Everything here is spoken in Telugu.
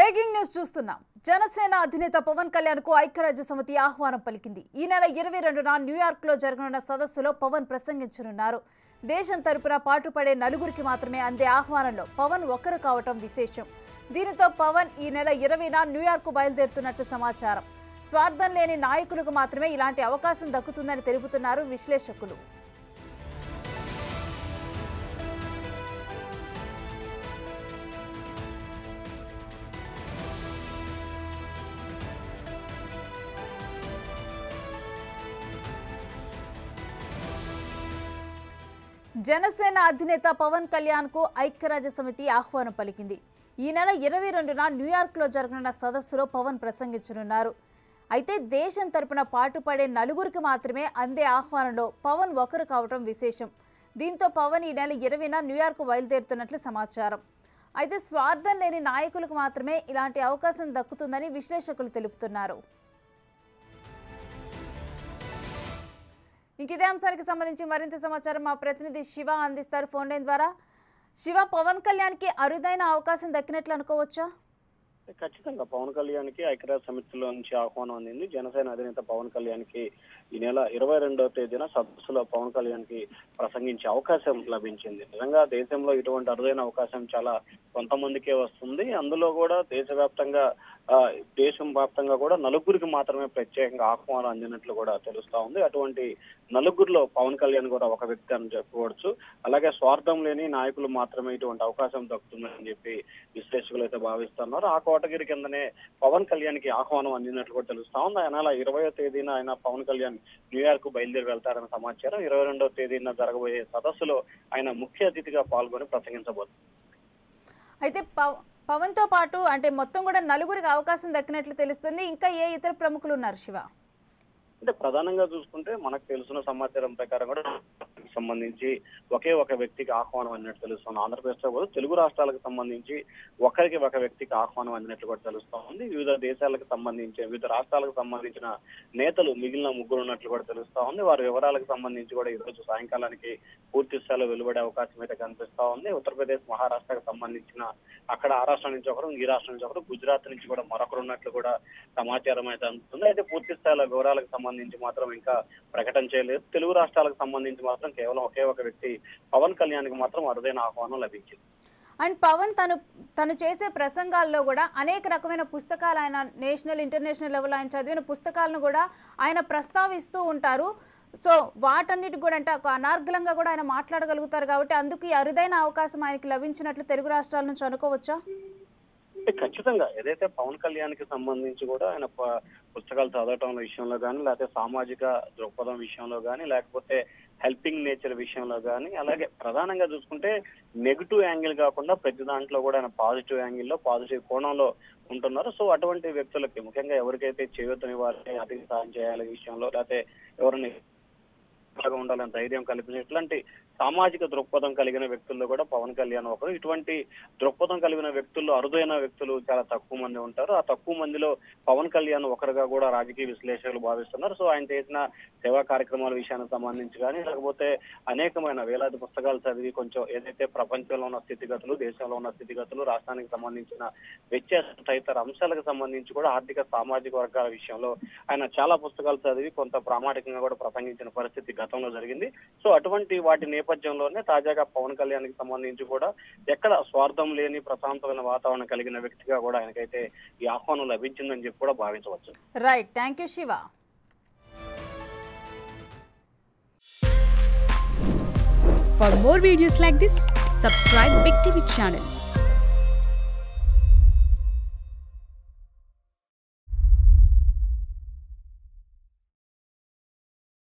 బ్రేకింగ్ న్యూస్ చూస్తున్నాం. జనసేన అధినేత పవన్ కళ్యాణ్ కు ఐక్యరాజ్య సమితి ఆహ్వానం పలికింది. ఈ నెల 22న న్యూయార్క్ లో జరగనున్న సదస్సులో పవన్ ప్రసంగించనున్నారు. దేశం తరపున పాటుపడే నలుగురికి మాత్రమే అందే ఆహ్వానంలో పవన్ ఒక్కరు కావటం విశేషం. దీనితో పవన్ ఈ నెల 20న న్యూయార్క్ బయలుదేరుతున్నట్టు సమాచారం. స్వార్థం లేని నాయకులకు మాత్రమే ఇలాంటి అవకాశం దక్కుతుందని తెలుపుతున్నారు విశ్లేషకులు. జనసేన అధినేత పవన్ కళ్యాణ్ కు ఐక్యరాజ్య సమితి ఆహ్వానం పలికింది. ఈ నెల 22న న్యూయార్క్ లో జరగనున్న సదస్సులో పవన్ ప్రసంగించనున్నారు. అయితే దేశం తరపున పాటుపడే నలుగురికి మాత్రమే అందే ఆహ్వానంలో పవన్ ఒకరు కావడం విశేషం. దీంతో పవన్ ఈ నెల 20న న్యూయార్క్ బయలుదేరుతున్నట్లు సమాచారం. అయితే స్వార్థం లేని నాయకులకు మాత్రమే ఇలాంటి అవకాశం దక్కుతుందని విశ్లేషకులు తెలుపుతున్నారు. ఇదే అంశానికి సంబంధించి మరింత సమాచారం మా ప్రతినిధి శివ అందిస్తారు ఫోన్ లైన్ ద్వారా. శివ, పవన్ కళ్యాణ్ కి అరుదైన అవకాశం దక్కినట్లు అనుకోవచ్చా? ఖచ్చితంగా పవన్ కళ్యాణ్ కి ఐక్యరాజ్య సమితిలో నుంచి ఆహ్వానం అందింది. జనసేన అధినేత పవన్ కళ్యాణ్ కి ఈ నెల 22వ తేదీన సదస్సులో పవన్ కళ్యాణ్ కి ప్రసంగించే అవకాశం లభించింది. నిజంగా దేశంలో ఇటువంటి అరుదైన అవకాశం చాలా కొంతమందికే వస్తుంది. అందులో కూడా దేశం వ్యాప్తంగా కూడా నలుగురికి మాత్రమే ప్రత్యేకంగా ఆహ్వానం అందినట్లు కూడా తెలుస్తా ఉంది. అటువంటి నలుగురిలో పవన్ కళ్యాణ్ కూడా ఒక వ్యక్తి అని చెప్పుకోవచ్చు. అలాగే స్వార్థం లేని నాయకులు మాత్రమే ఇటువంటి అవకాశం దక్కుతుందని చెప్పి విశ్లేషకులు అయితే భావిస్తున్నారు. ఆ కోటగిరి కిందనే పవన్ కళ్యాణ్ కి ఆహ్వానం అందినట్లు కూడా తెలుస్తా ఉంది. ఆ నెల 20వ తేదీన ఆయన పవన్ కళ్యాణ్ న్యూయార్క్ బయలుదేరి వెళ్తారన్న సమాచారం. 22వ తేదీన జరగబోయే సదస్సులో ఆయన ముఖ్య అతిథిగా పాల్గొని ప్రసంగించబోతున్నారు. అయితే పవన్ తో పాటు అంటే మొత్తం కూడా నలుగురికి అవకాశం దక్కినట్లు తెలుస్తుంది. ఇంకా ఏ ఇతర ప్రముఖులు ఉన్నారు శివ? అంటే ప్రధానంగా చూసుకుంటే మనకు తెలుసున్న సమాచారం ప్రకారం కూడా సంబంధించి ఒకే ఒక వ్యక్తికి ఆహ్వానం అన్నట్టు తెలుస్తుంది. ఆంధ్రప్రదేశ్లో కూడా తెలుగు రాష్ట్రాలకు సంబంధించి ఒకరికి ఒక వ్యక్తికి ఆహ్వానం అందినట్లు కూడా తెలుస్తా ఉంది. వివిధ దేశాలకు సంబంధించి వివిధ రాష్ట్రాలకు సంబంధించిన నేతలు మిగిలిన ముగ్గురు ఉన్నట్లు కూడా తెలుస్తా ఉంది. వారి వివరాలకు సంబంధించి కూడా ఈ రోజు సాయంకాలానికి పూర్తి స్థాయిలో వెలువడే అవకాశం అయితే కనిపిస్తా ఉంది. ఉత్తరప్రదేశ్, మహారాష్ట్రకు సంబంధించిన అక్కడ ఆ రాష్ట్రం నుంచి ఒకరు, ఈ రాష్ట్రం నుంచి ఒకరు, గుజరాత్ నుంచి కూడా మరొకరు ఉన్నట్లు కూడా సమాచారం అయితే అందుతుంది. అయితే పూర్తి స్థాయిలో వివరాలకు సంబంధించి మాత్రం ఇంకా ప్రకటన చేయలేదు. తెలుగు రాష్ట్రాలకు సంబంధించి మాత్రం కేవలం ఒకే ఒక వ్యక్తి పవన్ కళ్యాణ్ కి మాత్రం అరుదైన ఆహ్వానం లభించింది. అండ్ పవన్ తను చేసే ప్రసంగాల్లో కూడా అనేక రకమైన పుస్తకాలు, ఆయన నేషనల్ ఇంటర్నేషనల్ లెవెల్ ఆయన చదివిన పుస్తకాలను కూడా ఆయన ప్రస్తావిస్తూ ఉంటారు. సో వాటన్నిటి కూడా అంటే ఒక అనార్గళంగా కూడా ఆయన మాట్లాడగలుగుతారు కాబట్టి అందుకు ఈ అరుదైన అవకాశం ఆయనకి లభించినట్లు తెలుగు రాష్ట్రాల నుంచి అనుకోవచ్చా? ఖచ్చితంగా ఏదైతే పవన్ కళ్యాణ్ కి సంబంధించి కూడా ఆయన పుస్తకాలు చదవటం విషయంలో కానీ, లేకపోతే సామాజిక దృక్పథం విషయంలో కానీ, లేకపోతే హెల్పింగ్ నేచర్ విషయంలో కానీ, అలాగే ప్రధానంగా చూసుకుంటే నెగిటివ్ యాంగిల్ కాకుండా ప్రతి దాంట్లో కూడా ఆయన పాజిటివ్ యాంగిల్లో, పాజిటివ్ కోణంలో ఉంటున్నారు. సో అటువంటి వ్యక్తులకి ముఖ్యంగా ఎవరికైతే చేయూతనివ్వాలి, అధిక సాయం చేయాలి విషయంలో, లేకపోతే ఎవరిని ఉండాలని ధైర్యం కల్పించే ఇట్లాంటి సామాజిక దృక్పథం కలిగిన వ్యక్తుల్లో కూడా పవన్ కళ్యాణ్ ఒకరు. ఇటువంటి దృక్పథం కలిగిన వ్యక్తుల్లో అరుదైన వ్యక్తులు చాలా తక్కువ మంది ఉంటారు. ఆ తక్కువ మందిలో పవన్ కళ్యాణ్ ఒకరుగా కూడా రాజకీయ విశ్లేషకులు భావిస్తున్నారు. సో ఆయన చేసిన సేవా కార్యక్రమాల విషయానికి సంబంధించి కానీ, లేకపోతే అనేకమైన వేలాది పుస్తకాలు చదివి కొంచెం ఏదైతే ప్రపంచంలో ఉన్న స్థితిగతులు, దేశంలో ఉన్న స్థితిగతులు, రాష్ట్రానికి సంబంధించిన వ్యత్యాస తదితర అంశాలకు సంబంధించి కూడా ఆర్థిక సామాజిక వర్గాల విషయంలో ఆయన చాలా పుస్తకాలు చదివి కొంత ప్రామాణికంగా కూడా ప్రసంగించిన పరిస్థితి గతంలో జరిగింది. సో అటువంటి వాటి నేపథ్యంలోనే తాజాగా పవన్ కళ్యాణ్ కి సంబంధించి కూడా ఎక్కడ స్వార్థం లేని ప్రశాంతమైన వాతావరణం కలిగిన వ్యక్తిగా కూడా ఆయనకైతే ఈ ఆహ్వానం లభించిందని చెప్పి కూడా భావించవచ్చు. Right, thank you Shiva. For more videos like this, subscribe Big TV channel.